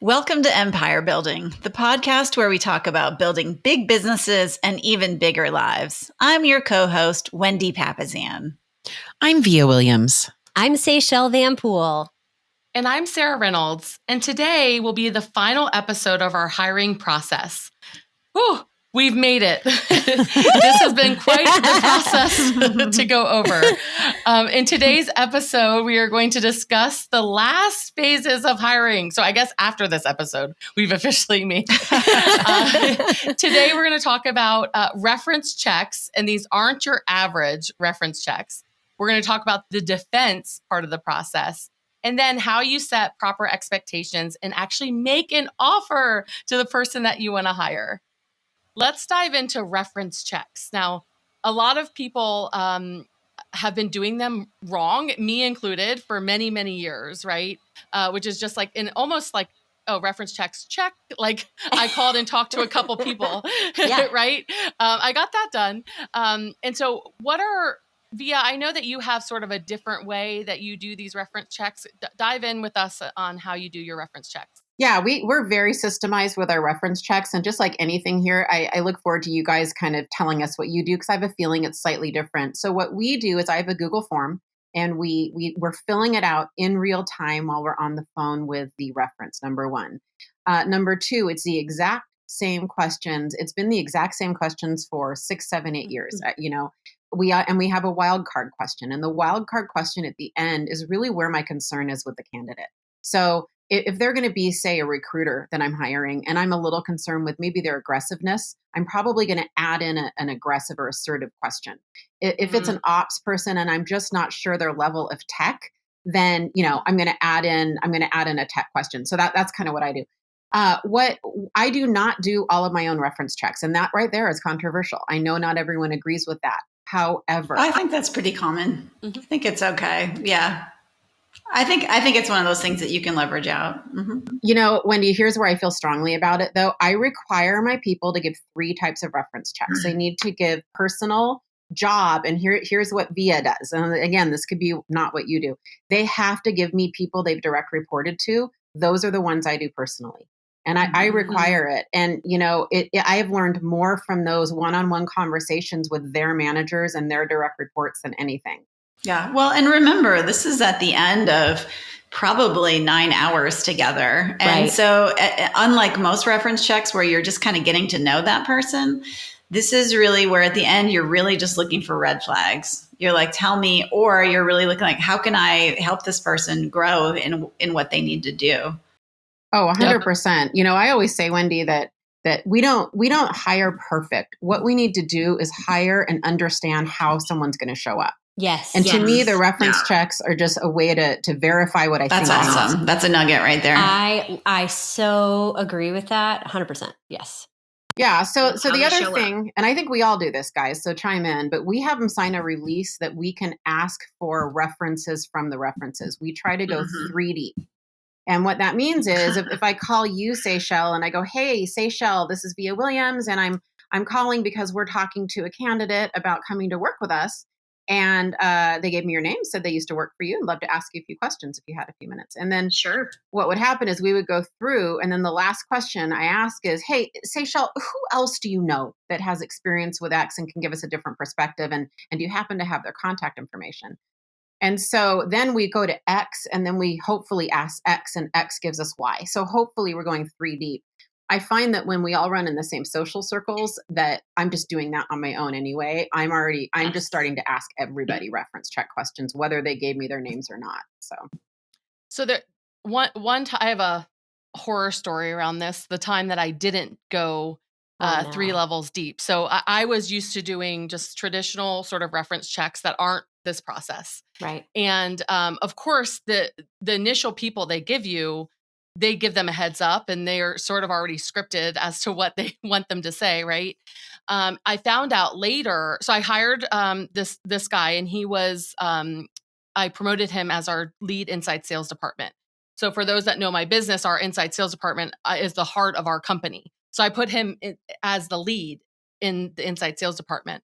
Welcome to Empire Building, the podcast where we talk about building big businesses and even bigger lives. I'm your co-host, Wendy Papazian. I'm Via Williams. I'm Seychelle Van Poel. And I'm Sarah Reynolds. And today will be the final episode of our hiring process. Whew, we've made it. This has been quite the process to go over. In today's episode, we are going to discuss the last phases of hiring. So I guess after this episode, we've officially made it. Today, we're going to talk about reference checks. And these aren't your average reference checks. We're going to talk about the defense part of the process. And then how you set proper expectations and actually make an offer to the person that you want to hire. Let's dive into reference checks. Now, a lot of people have been doing them wrong, me included, for many, many years, right? Which is just like, almost like, oh, reference checks, check. Like I called and talked to a couple people, right? I got that done. And so Via, I know that you have sort of a different way that you do these reference checks. Dive in with us on how you do your reference checks. Yeah, we're very systemized with our reference checks. And just like anything here, I look forward to you guys kind of telling us what you do because I have a feeling it's slightly different. So what we do is I have a Google form and we're filling it out in real time while we're on the phone with the reference, number one. Number two, it's the exact same questions. It's been the exact same questions for 6, 7, 8 years, We have a wild card question, and the wild card question at the end is really where my concern is with the candidate. So if they're going to be, say, a recruiter that I'm hiring, and I'm a little concerned with maybe their aggressiveness, I'm probably going to add in an aggressive or assertive question. If it's an ops person and I'm just not sure their level of tech, then I'm going to add in a tech question. So that's kind of what I do. What I do not do all of my own reference checks, and that right there is controversial. I know not everyone agrees with that. However, I think that's pretty common. I think it's okay. Yeah. I think it's one of those things that you can leverage out. Mm-hmm. Wendy, here's where I feel strongly about it, though. I require my people to give 3 types of reference checks. They need to give personal, job, and here's what Via does. And again, this could be not what you do. They have to give me people they've direct reported to. Those are the ones I do personally. And I require it. And, I have learned more from those one-on-one conversations with their managers and their direct reports than anything. Yeah. Well, and remember, this is at the end of probably 9 hours together. And so unlike most reference checks where you're just kind of getting to know that person, this is really where at the end, you're really just looking for red flags. You're like, tell me, or you're really looking like, how can I help this person grow in what they need to do? Oh, 100%. Yep. I always say, Wendy, that we don't hire perfect. What we need to do is hire and understand how someone's going to show up. Yes. And to me, the reference checks are just a way to verify what I think. That's awesome. That's a nugget right there. I so agree with that. 100%. Yes. Yeah. So the other thing, and I think we all do this, guys, so chime in, but we have them sign a release that we can ask for references from the references. We try to go 3 deep. And what that means is if I call you, Seychelle, and I go, hey, Seychelle, this is Via Williams, and I'm calling because we're talking to a candidate about coming to work with us. And they gave me your name, said they used to work for you, and love to ask you a few questions if you had a few minutes. And then what would happen is we would go through, and then the last question I ask is, hey, Seychelle, who else do you know that has experience with X and can give us a different perspective? And do you happen to have their contact information? And so then we go to X, and then we hopefully ask X, and X gives us Y. So hopefully we're going 3 deep. I find that when we all run in the same social circles, that I'm just doing that on my own anyway. I'm just starting to ask everybody reference check questions, whether they gave me their names or not. So there, one time I have a horror story around this. The time that I didn't go 3 levels deep. So I was used to doing just traditional sort of reference checks that aren't this process. Right. And of course, the initial people they give them a heads up, and they are sort of already scripted as to what they want them to say, right? I found out later, so I hired this guy, and he was, I promoted him as our lead inside sales department. So for those that know my business, our inside sales department is the heart of our company. So I put him as the lead in the inside sales department.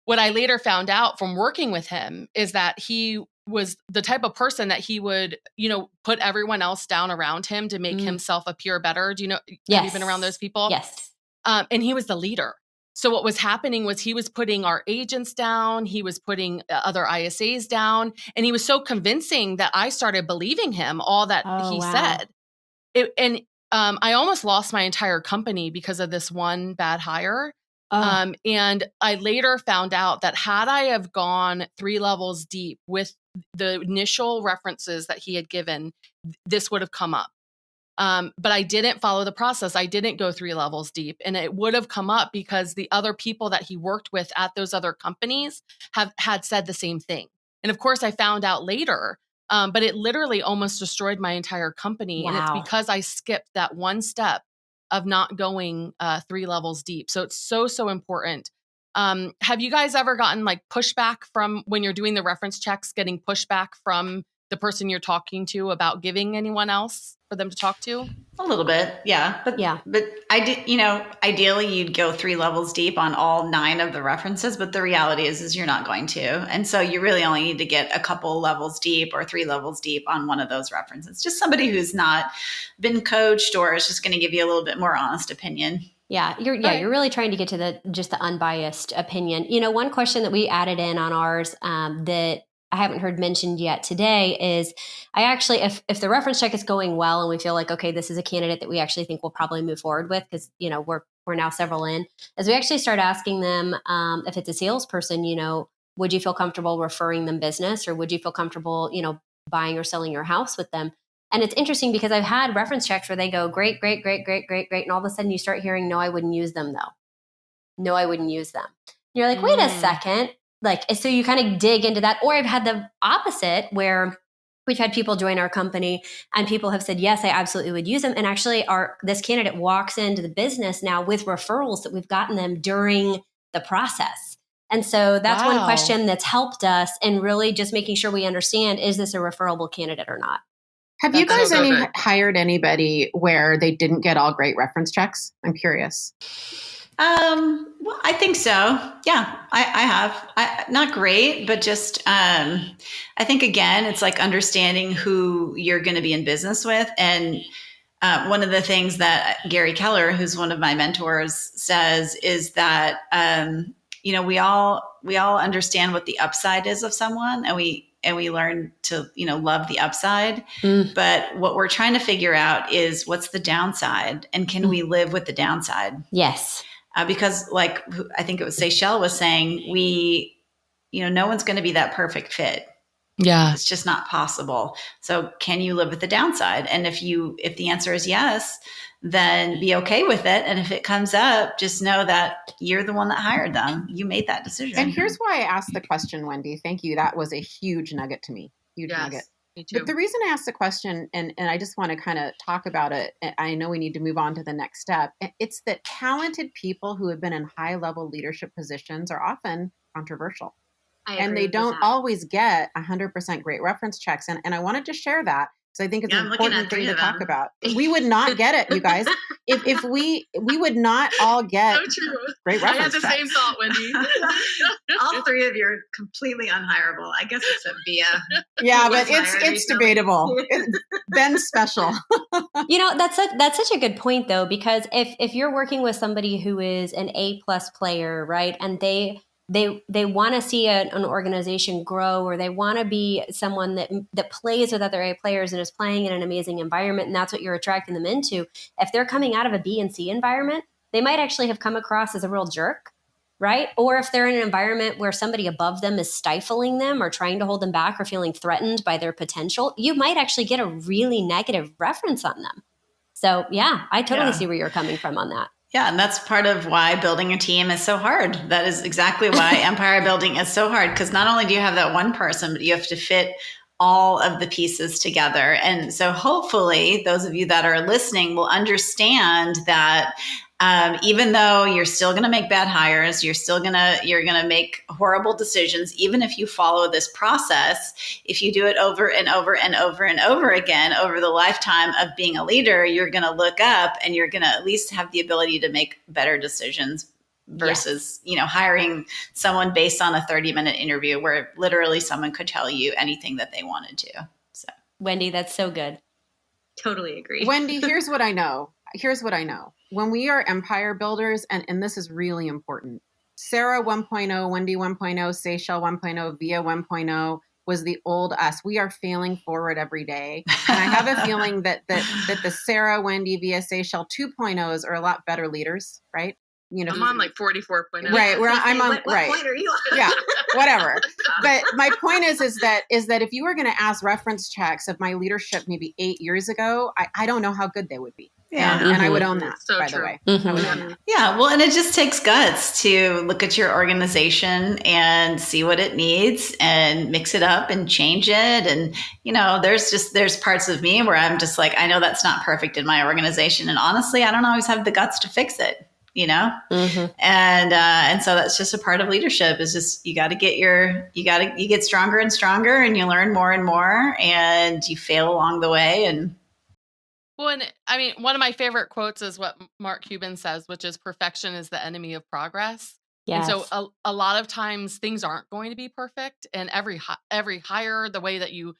What I later found out from working with him is that he was the type of person that he would, put everyone else down around him to make himself appear better. Do you know? Yes. Have you been around those people? Yes. And he was the leader. So what was happening was he was putting our agents down. He was putting other ISAs down. And he was so convincing that I started believing him, all that he said. I almost lost my entire company because of this one bad hire. And I later found out that had I have gone 3 levels deep with the initial references that he had given, this would have come up. But I didn't follow the process. I didn't go 3 levels deep, and it would have come up because the other people that he worked with at those other companies had said the same thing. And of course I found out later, but it literally almost destroyed my entire company. Wow. And it's because I skipped that one step of not going 3 levels deep. So it's so important. Have you guys ever gotten like pushback from when you're doing the reference checks, getting pushback from the person you're talking to about giving anyone else for them to talk to? A little bit. Yeah. But I did, ideally you'd go 3 levels deep on all 9 of the references, but the reality is you're not going to. And so you really only need to get a couple levels deep or 3 levels deep on one of those references. Just somebody who's not been coached or is just going to give you a little bit more honest opinion. Yeah, you're really trying to get to the unbiased opinion. One question that we added in on ours that I haven't heard mentioned yet today is I actually, if the reference check is going well and we feel like, okay, this is a candidate that we actually think we'll probably move forward with because, we're now several in, as we actually start asking them if it's a salesperson, would you feel comfortable referring them business or would you feel comfortable, buying or selling your house with them? And it's interesting because I've had reference checks where they go, great, great, great, great, great, great. And all of a sudden you start hearing, no, I wouldn't use them though. No, I wouldn't use them. And you're like, wait a second. So you kind of dig into that. Or I've had the opposite where we've had people join our company and people have said, yes, I absolutely would use them. And actually this candidate walks into the business now with referrals that we've gotten them during the process. And so that's one question that's helped us in really just making sure we understand, is this a referable candidate or not? Have you guys hired anybody where they didn't get all great reference checks? I'm curious. Well, I think so. Yeah, I have. Not great, but just, I think again, it's like understanding who you're going to be in business with. And, one of the things that Gary Keller, who's one of my mentors, says is that, we all understand what the upside is of someone and we learn to, love the upside. But what we're trying to figure out is what's the downside and can we live with the downside? Yes. Because like, I think it was Seychelle was saying, no one's going to be that perfect fit. Yeah. It's just not possible. So can you live with the downside? And if the answer is yes, then be okay with it. And if it comes up, just know that you're the one that hired them. You made that decision. And here's why I asked the question, Wendy. Thank you. That was a huge nugget to me. Huge nugget. Me too. But the reason I asked the question, and I just want to kind of talk about it, I know we need to move on to the next step. It's that talented people who have been in high-level leadership positions are often controversial. And they don't always get 100% great reference checks. And I wanted to share that because I think it's an important thing to talk about. We would not get it, you guys. If we would not all get great reference checks. I had the same thought, Wendy. All 3 of you are completely unhireable. I guess except Bia. Yeah, but it's debatable. Ben's special. That's such a good point though, because if you're working with somebody who is an A+ player, right, and they want to see an organization grow, or they want to be someone that plays with other A players and is playing in an amazing environment, and that's what you're attracting them into. If they're coming out of a B and C environment, they might actually have come across as a real jerk, right? Or if they're in an environment where somebody above them is stifling them or trying to hold them back or feeling threatened by their potential, you might actually get a really negative reference on them. So yeah, I totally see where you're coming from on that. Yeah, and that's part of why building a team is so hard. That is exactly why empire building is so hard, because not only do you have that one person, but you have to fit all of the pieces together. And so hopefully those of you that are listening will understand that even though you're still going to make bad hires, you're going to make horrible decisions. Even if you follow this process, if you do it over and over and over and over again, over the lifetime of being a leader, you're going to look up and you're going to at least have the ability to make better decisions versus, hiring someone based on a 30-minute interview where literally someone could tell you anything that they wanted to. So, Wendy, that's so good. Totally agree. Wendy, here's what I know. When we are empire builders, and this is really important, Sarah 1.0, Wendy 1.0, Seychelle 1.0, Via 1.0 was the old us. We are failing forward every day. And I have a feeling that the Sarah, Wendy, Via, Seychelle 2.0s are a lot better leaders, right? I'm on like 44.0. Right. I'm on. What right. point are you on? Yeah. Whatever. But my point is that if you were going to ask reference checks of my leadership maybe 8 years ago, I don't know how good they would be. Yeah. And I would own that, so by true. the way. Mm-hmm. I would own that. Yeah. Well, and it just takes guts to look at your organization and see what it needs and mix it up and change it. And, there's parts of me where I'm just like, I know that's not perfect in my organization. And honestly, I don't always have the guts to fix it. Mm-hmm. And so that's just a part of leadership is just, you get stronger and stronger and you learn more and more and you fail along the way. And one of my favorite quotes is what Mark Cuban says, which is perfection is the enemy of progress. Yes. And so a lot of times things aren't going to be perfect, and every hire, the way that you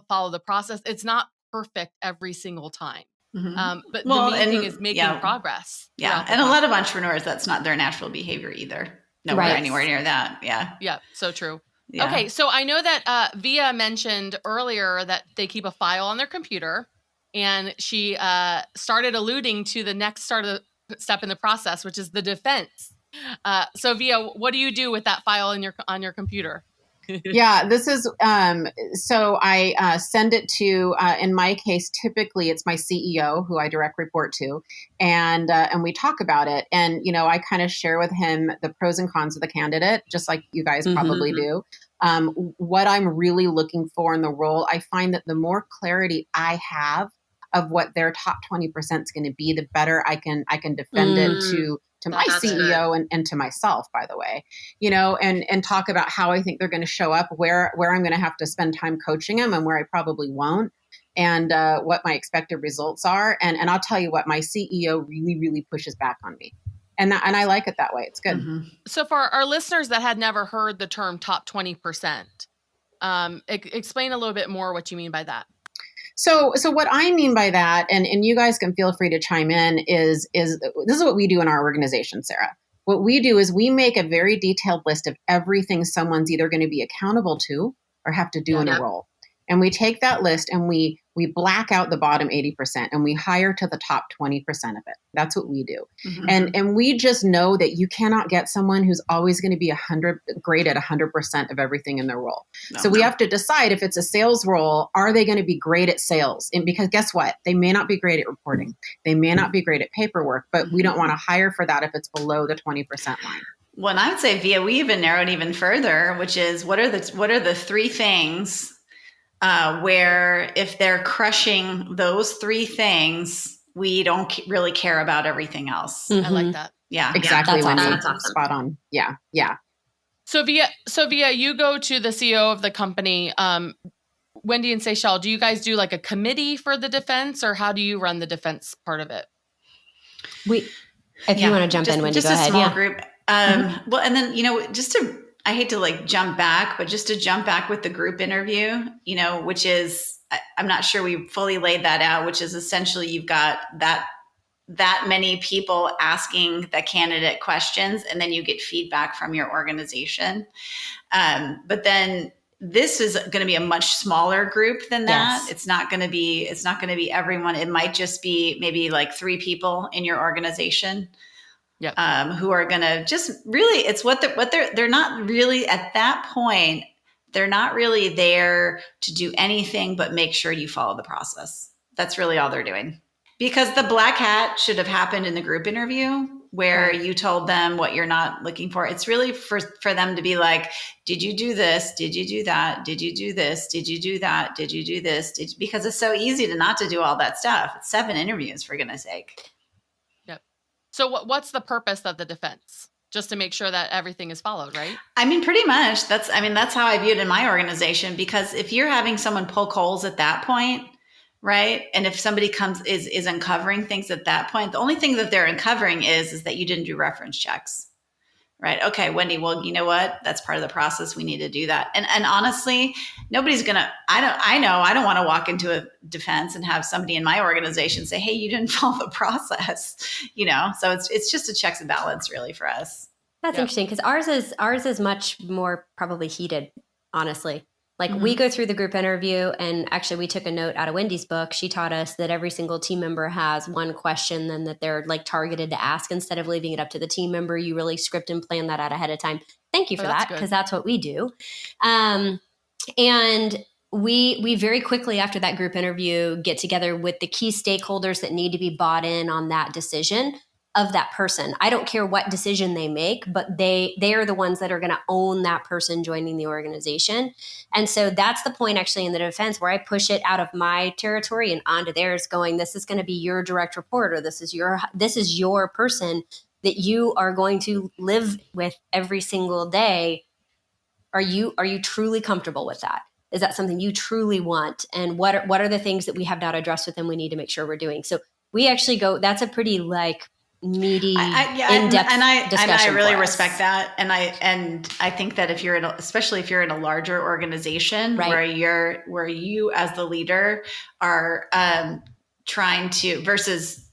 follow the process, it's not perfect every single time. Mm-hmm. But the main thing is making progress. Yeah. And a lot of entrepreneurs, that's not their natural behavior either. Nowhere anywhere near that. Yeah. Yeah. So true. Yeah. Okay. So I know that Via mentioned earlier that they keep a file on their computer, and she started alluding to the next step in the process, which is the defense. So Via, what do you do with that file on your computer? Yeah, this is, so I send it to, in my case, typically it's my CEO who I direct report to, and we talk about it. And, I kind of share with him the pros and cons of the candidate, just like you guys probably do. What I'm really looking for in the role, I find that the more clarity I have of what their top 20% is going to be, the better I can defend it to my CEO and to myself, by the way, and talk about how I think they're going to show up, where I'm going to have to spend time coaching them and where I probably won't, and what my expected results are. And I'll tell you what, my CEO really, really pushes back on me. And I like it that way. It's good. Mm-hmm. So for our listeners that had never heard the term top 20%, explain a little bit more what you mean by that. So what I mean by that, and you guys can feel free to chime in, is this is what we do in our organization, Sarah. What we do is we make a very detailed list of everything someone's either going to be accountable to or have to do in a role. And we take that list and we black out the bottom 80% and we hire to the top 20% of it. That's what we do. Mm-hmm. And we just know that you cannot get someone who's always going to be great at 100% of everything in their role. We have to decide, if it's a sales role, are they going to be great at sales? And because guess what? They may not be great at reporting. They may not be great at paperwork, but we don't want to hire for that if it's below the 20% line. Well, I would say, Via, we even narrowed even further, which is what are the three things where if they're crushing those three things, we don't really care about everything else. Mm-hmm. I like that. Yeah, exactly. That's awesome. That's awesome. Spot on. Yeah. So Via, you go to the CEO of the company. Wendy and Seychelle, do you guys do like a committee for the defense, or how do you run the defense part of it? If you want to jump in, Wendy, go ahead. Just a small group. Well, and then, I hate to jump back, but just to jump back with the group interview, which is, I'm not sure we fully laid that out, which is essentially you've got that many people asking the candidate questions, and then you get feedback from your organization. But then this is going to be a much smaller group than that. Yes. It's not going to be everyone. It might just be maybe 3 people in your organization. Yep. Who are going to just really, it's they're not really at that point, they're not really there to do anything but make sure you follow the process. That's really all they're doing. Because the black hat should have happened in the group interview where you told them what you're not looking for. It's really for them to be like, did you do this? Did you do that? Did you do this? Did you do that? Did you do this? Because it's so easy to not to do all that stuff. It's 7 interviews, for goodness sake. So what's the purpose of the defense? Just to make sure that everything is followed, right? Pretty much. That's how I view it in my organization, because if you're having someone poke holes at that point, right? And if somebody is uncovering things at that point, the only thing that they're uncovering is that you didn't do reference checks. Right. Okay, Wendy, well, you know what? That's part of the process. We need to do that. And honestly, nobody's going to, I don't want to walk into a defense and have somebody in my organization say, hey, you didn't follow the process, So it's just a checks and balance really for us. That's interesting because ours is much more probably heated, honestly. Like we go through the group interview, and actually we took a note out of Wendy's book. She taught us that every single team member has one question then that they're like targeted to ask. Instead of leaving it up to the team member, you really script and plan that out ahead of time. Thank you for that, because that's what we do. And we very quickly after that group interview get together with the key stakeholders that need to be bought in on that decision of that person. I don't care what decision they make, but they are the ones that are going to own that person joining the organization. And so that's the point actually in the defense where I push it out of my territory and onto theirs, going, this is going to be your direct report, or this is your person that you are going to live with every single day. Are you truly comfortable with that? Is that something you truly want? And what are the things that we have not addressed with them we need to make sure we're doing? So we actually that's a pretty meaty, in-depth discussion. And I really respect that. And I think that especially if you're in a larger organization, right, where you as the leader are trying to versus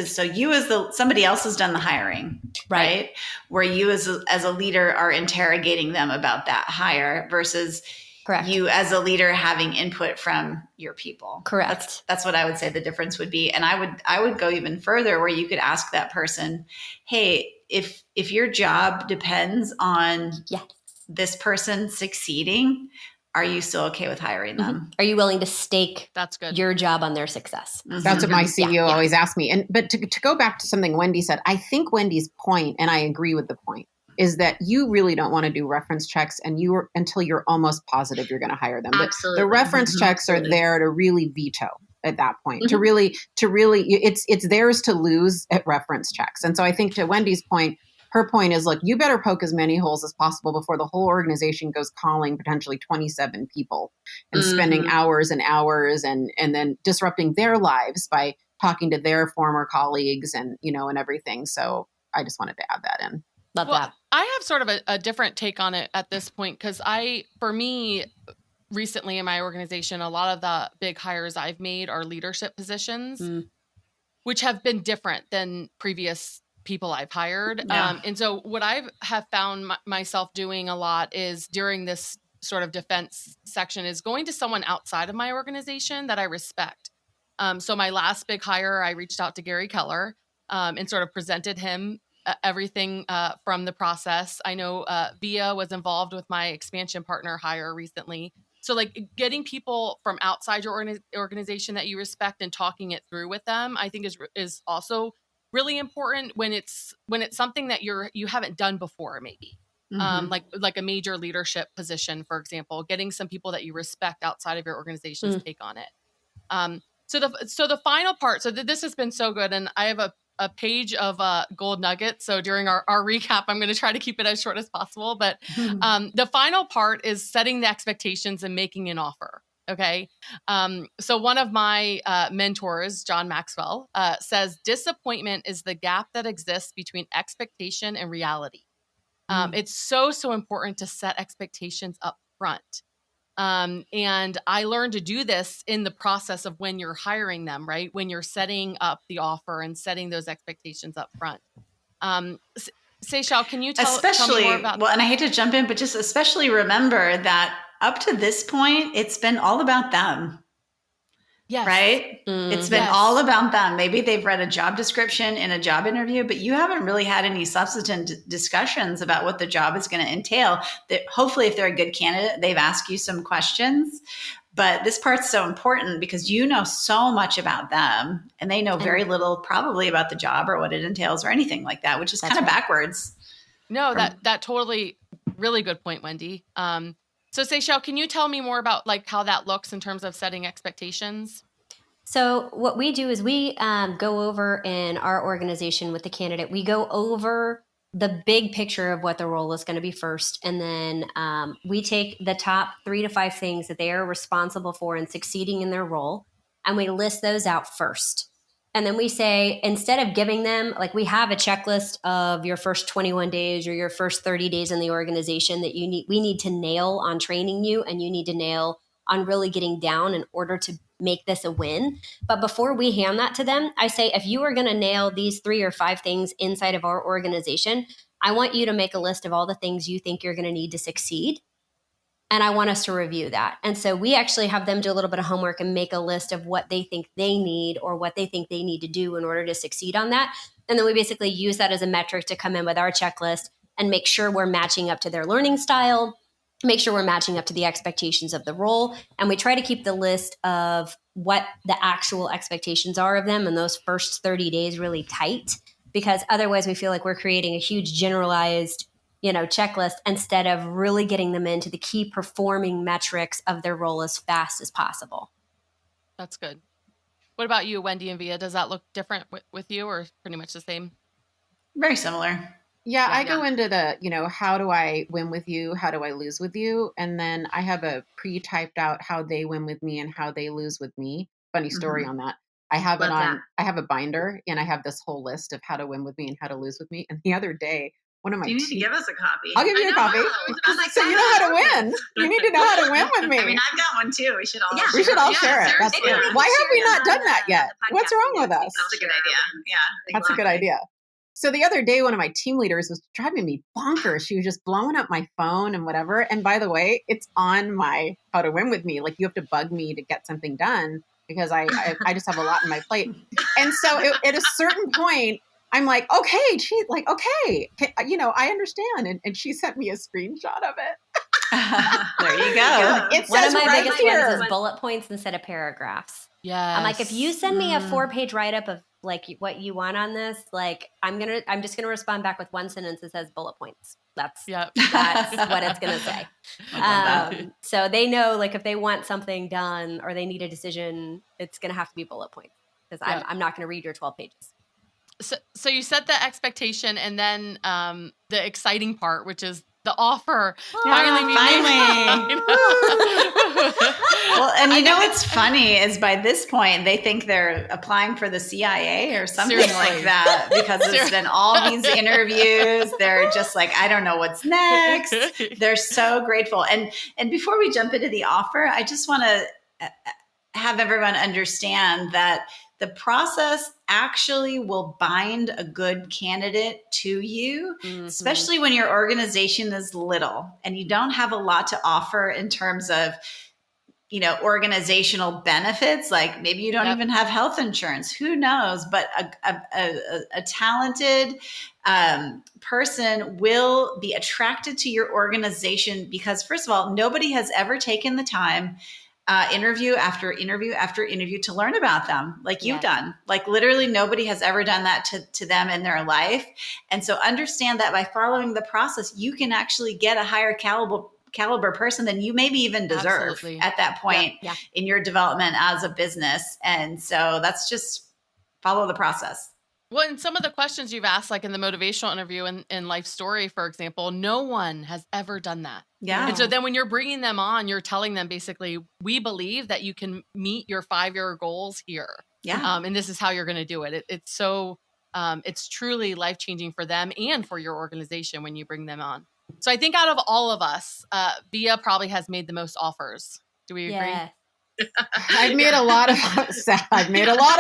so you as somebody else has done the hiring, right? Where you as a leader are interrogating them about that hire versus correct, you as a leader having input from your people. Correct. That's what I would say the difference would be. And I would go even further where you could ask that person, hey, if your job depends on this person succeeding, are you still okay with hiring them? Are you willing to stake that's good, your job on their success? That's what my CEO always asks me. But to go back to something Wendy said, I think Wendy's point, and I agree with the point, is that you really don't want to do reference checks until you're almost positive you're going to hire them. Absolutely. The reference checks are there to really veto at that point, to really, it's theirs to lose at reference checks. And so I think to Wendy's point, her point is, look, you better poke as many holes as possible before the whole organization goes calling potentially 27 people and spending hours and hours and then disrupting their lives by talking to their former colleagues and everything. So I just wanted to add that in. Love that. I have sort of a different take on it at this point because for me, recently in my organization, a lot of the big hires I've made are leadership positions, which have been different than previous people I've hired. And so what I have found myself doing a lot is during this sort of defense section is going to someone outside of my organization that I respect. So my last big hire, I reached out to Gary Keller and sort of presented him everything from the process. I know Via was involved with my expansion partner hire recently. So getting people from outside your organization that you respect and talking it through with them, I think is also really important when it's something that you haven't done before, maybe. Like a major leadership position, for example, getting some people that you respect outside of your organization's take on it. So the final part, so this has been so good. And I have a page of gold nuggets. So during our recap, I'm going to try to keep it as short as possible. But the final part is setting the expectations and making an offer. Okay. So one of my mentors, John Maxwell, says disappointment is the gap that exists between expectation and reality. It's so important to set expectations up front. And I learned to do this in the process of when you're hiring them, right? When you're setting up the offer and setting those expectations up front. Seychelle, can you tell me more about that? And I hate to jump in, but just especially remember that up to this point, it's been all about them. Yes. Right? It's been all about them. Maybe they've read a job description in a job interview, but you haven't really had any substantive discussions about what the job is going to entail. That hopefully, if they're a good candidate, they've asked you some questions. But this part's so important because you know so much about them and they know very little probably about the job or what it entails or anything like that, which is kind of backwards. No, that totally, really good point, Wendy. So Seychelle, can you tell me more about how that looks in terms of setting expectations? So what we do is we go over in our organization with the candidate, we go over the big picture of what the role is going to be first. And then we take the top 3 to 5 things that they are responsible for in succeeding in their role. and we list those out first. And then we say, instead of giving them, like we have a checklist of your first 21 days or your first 30 days in the organization that we need to nail on training you, and you need to nail on really getting down in order to make this a win. But before we hand that to them, I say, if you are going to nail these 3 or 5 things inside of our organization, I want you to make a list of all the things you think you're going to need to succeed. And I want us to review that. And so we actually have them do a little bit of homework and make a list of what they think they need or what they think they need to do in order to succeed on that. And then we basically use that as a metric to come in with our checklist and make sure we're matching up to their learning style, make sure we're matching up to the expectations of the role. And we try to keep the list of what the actual expectations are of them in those first 30 days really tight, because otherwise we feel like we're creating a huge generalized checklist instead of really getting them into the key performing metrics of their role as fast as possible. That's good. What about you, Wendy and Via? Does that look different with you, or pretty much the same? Very similar. Yeah, I go into the, how do I win with you? How do I lose with you? And then I have a pre-typed out how they win with me and how they lose with me. Funny story on that. I have I have a binder, and I have this whole list of how to win with me and how to lose with me. And the other day, one of my you need to give us a copy. I'll give you a copy. So you know how to win. You need to know how to win with me. I mean, I've got one too. We should all share it. That's why have we not done that yet? What's wrong with us? That's a good idea. Yeah. That's a good idea. So the other day, one of my team leaders was driving me bonkers. She was just blowing up my phone and whatever. And by the way, it's on my how to win with me. Like, you have to bug me to get something done because I just have a lot on my plate. And so at a certain point, I'm like, okay, I understand. And she sent me a screenshot of it. There you go. It One says of my right biggest here. ones is bullet points instead of paragraphs. Yeah. I'm like, if you send me a 4-page write-up of like what you want on this, like I'm just gonna respond back with one sentence that says bullet points. That's what it's gonna say. So they know, like, if they want something done or they need a decision, it's gonna have to be bullet points, because I'm not gonna read your 12 pages. So you set the expectation, and then the exciting part, which is the offer. Finally. Well, and what's funny is by this point, they think they're applying for the CIA or something like that, because it's been all these interviews. They're just like, I don't know what's next. They're so grateful. And before we jump into the offer, I just want to have everyone understand that the process actually will bind a good candidate to you, especially when your organization is little and you don't have a lot to offer in terms of, organizational benefits. Like, maybe you don't even have health insurance. Who knows? But a talented person will be attracted to your organization because, first of all, nobody has ever taken the time interview after interview after interview to learn about them like you've done. Like, literally nobody has ever done that to them in their life. And so understand that by following the process, you can actually get a higher caliber person than you maybe even deserve at that point in your development as a business. And so that's just follow the process. Well, and some of the questions you've asked, like in the motivational interview and Life Story, for example, no one has ever done that. Yeah. And so then when you're bringing them on, you're telling them basically, we believe that you can meet your 5-year goals here. Yeah. And this is how you're going to do it. It's so, it's truly life-changing for them and for your organization when you bring them on. So I think out of all of us, Via probably has made the most offers. Do we agree? Yeah. I've made a lot of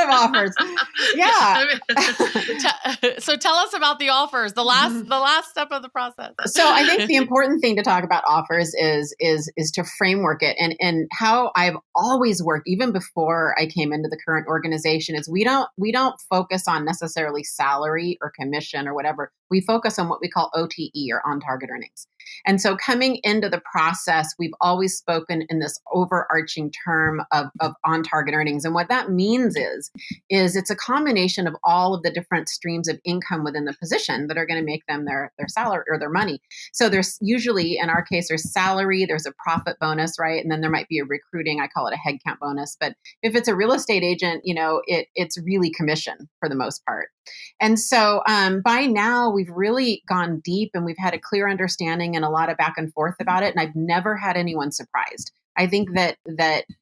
offers. Yeah. So tell us about the offers, the last step of the process. So I think the important thing to talk about offers is to framework it, and how I've always worked, even before I came into the current organization, is we don't focus on necessarily salary or commission or whatever. We focus on what we call OTE, or on target earnings. And so coming into the process, we've always spoken in this overarching term of on target earnings. And what that means is it's a combination of all of the different streams of income within the position that are going to make them their salary or their money. So there's usually, in our case, there's salary, there's a profit bonus, right? And then there might be a recruiting, I call it a headcount bonus. But if it's a real estate agent, it's really commission for the most part. And so by now, we've really gone deep, and we've had a clear understanding and a lot of back and forth about it. And I've never had anyone surprised. I think that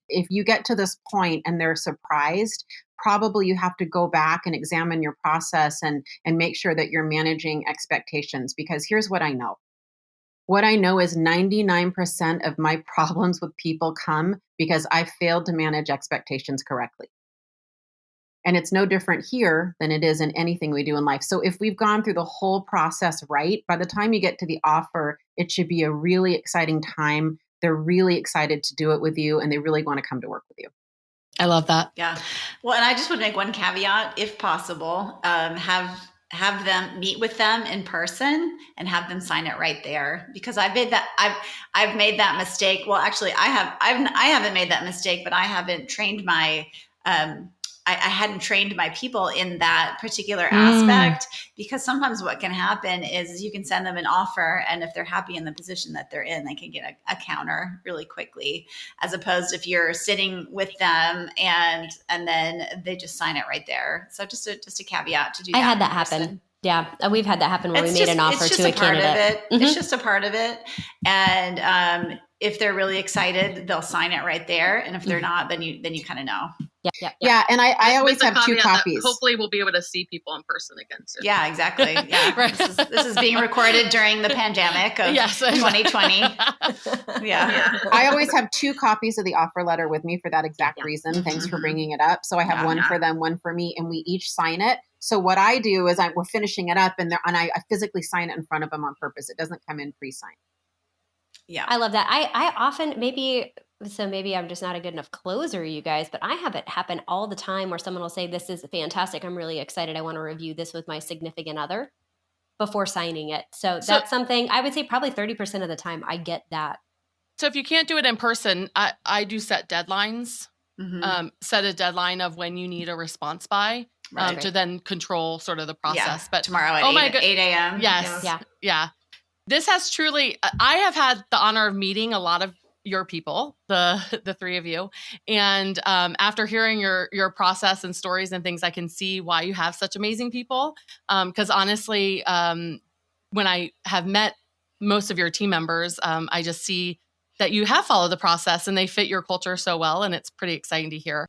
if you get to this point and they're surprised, probably you have to go back and examine your process and make sure that you're managing expectations. Because here's what I know. What I know is 99% of my problems with people come because I failed to manage expectations correctly. And it's no different here than it is in anything we do in life. So if we've gone through the whole process right, by the time you get to the offer, it should be a really exciting time. They're really excited to do it with you, and they really want to come to work with you. I love that. Yeah. Well, and I just would make one caveat, if possible, have them meet with them in person and have them sign it right there, because I've made that mistake. Well, actually, I haven't made that mistake, but I haven't trained my I hadn't trained my people in that particular aspect, because sometimes what can happen is you can send them an offer, and if they're happy in the position that they're in, they can get a counter really quickly, as opposed if you're sitting with them and then they just sign it right there. So just a caveat to do that. I had that happen. Yeah, we've had that happen where we made an offer to a candidate. It's just a part of it. And if they're really excited, they'll sign it right there. And if they're not, then you kind of know. Yeah. And I always have 2 copies. Hopefully we'll be able to see people in person again soon. Yeah, exactly. Yeah. Right. This is being recorded during the pandemic of 2020. Yeah. I always have 2 copies of the offer letter with me for that exact reason. Thanks for bringing it up. So I have one for them, one for me, and we each sign it. So what I do is we're finishing it up, and I physically sign it in front of them on purpose. It doesn't come in pre-signed. Yeah. I love that. I often, maybe I'm just not a good enough closer, you guys, but I have it happen all the time where someone will say, this is fantastic. I'm really excited. I want to review this with my significant other before signing it. So that's something I would say probably 30% of the time I get that. So if you can't do it in person, I do set deadlines, set a deadline of when you need a response by. To then control sort of the process. Yeah. But tomorrow at 8 a.m. Yes. Yeah. This has truly, I have had the honor of meeting a lot of your people, the 3 of you. And after hearing your process and stories and things, I can see why you have such amazing people. Because honestly, when I have met most of your team members, I just see that you have followed the process and they fit your culture so well. And it's pretty exciting to hear.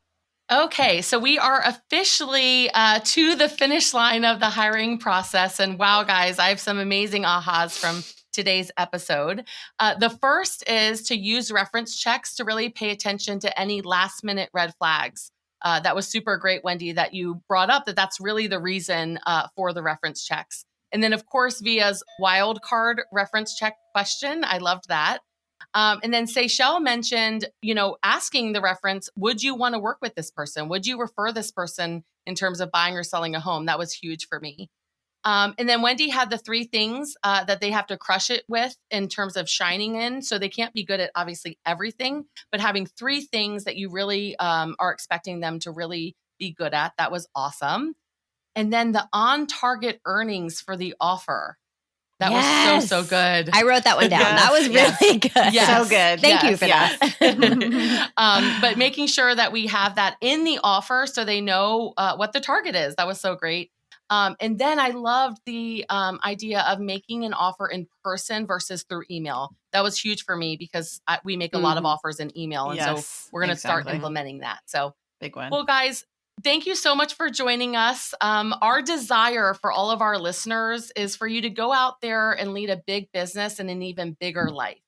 Okay, so we are officially to the finish line of the hiring process. And wow, guys, I have some amazing ahas from today's episode. The first is to use reference checks to really pay attention to any last minute red flags. That was super great, Wendy, that you brought up that's really the reason for the reference checks. And then, of course, Via's wild card reference check question. I loved that. And then Seychelle mentioned, asking the reference, would you want to work with this person? Would you refer this person in terms of buying or selling a home? That was huge for me. And then Wendy had the 3 things that they have to crush it with in terms of shining in. So they can't be good at obviously everything, but having 3 things that you really are expecting them to really be good at. That was awesome. And then the on-target earnings for the offer. That was so good. I wrote that one down. That was really good. Yes. So good. Thank you for that. But making sure that we have that in the offer so they know what the target is. That was so great. And then I loved the idea of making an offer in person versus through email. That was huge for me because we make a lot of offers in email. And so we're going to start implementing that. So big one. Well, guys, thank you so much for joining us. Our desire for all of our listeners is for you to go out there and lead a big business and an even bigger life.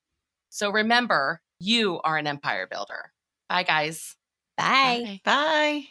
So remember, you are an empire builder. Bye, guys. Bye. Bye.